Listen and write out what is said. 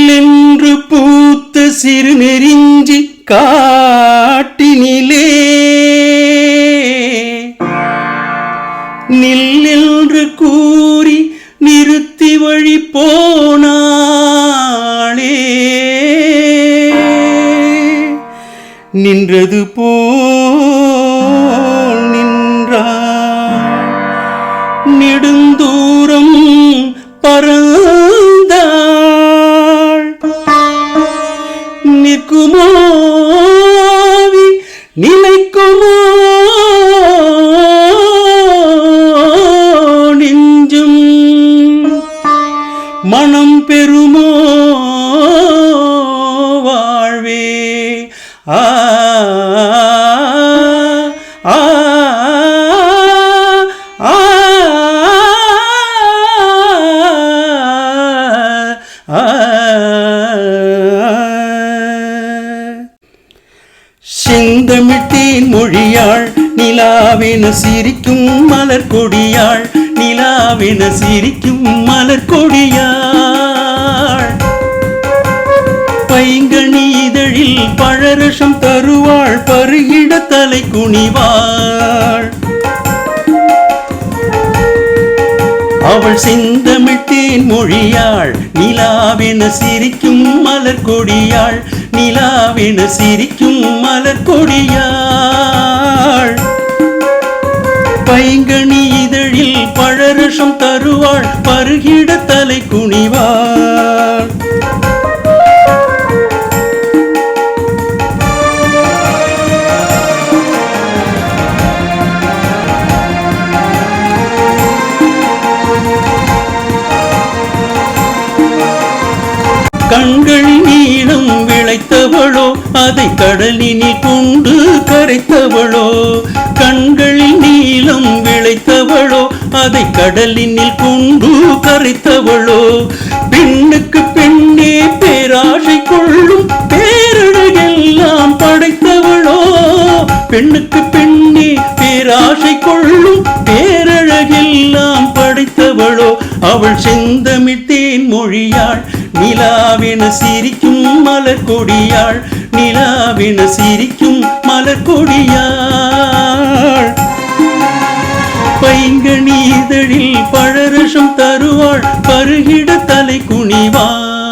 சில்லென்று பூத்த சிறு நெறிஞ்சி காட்டினிலே நில்லென்று கூறி நிறுத்தி வழி போனாளே. நின்றது போல் நின்றாள், நெடுந்தூரம் பறந்தாள். நிற்குமோ நிலைக்குமோ நெஞ்சும், மனம் பெறுமோ வாழ்வே. ஆ ஆ செந்தமிழ்த்தேன் மொழியாள், நிலாவென சிரிக்கும் மலர் கொடியாள், நிலாவென சிரிக்கும் மலர் கொடியாள். பைங்கனி இதழில் பழரசம் தருவாள், பருகிட தலை குனிவாள். அவள் செந்தமிழ்த்தேன் மொழியாள், நிலாவென சிரிக்கும் மலர் கொடியாள், நிலாவென சிரிக்கும் மலர் கொடியாள். பைங்கனி இதழில் பழரசம் தருவாள், பருகிட தலை குனிவாள். கண்களில் நீளம் விளைத்தவளோ, அதை கடலினில் கொண்டு கரைத்தவளோ. கண்களில் நீளம் விளைத்தவளோ, அதை கடலினில் கொண்டு கரைத்தவளோ. பெண்ணுக்கு பெண்ணே பேராசை கொள்ளும் பேரழகெல்லாம் படைத்தவளோ. பெண்ணுக்கு பெண்ணே பேராசை கொள்ளும் பேரழகெல்லாம் படைத்தவளோ. அவள் செந்தமிழ்த்தேன் மொழியாள், நிலாவென சிரிக்கும் மலர் கொடியாள், நிலாவென சிரிக்கும் மலர் கொடியாள். பைங்கனி இதழில் பழரசம் தருவாள், பருகிட தலை குனிவாள்.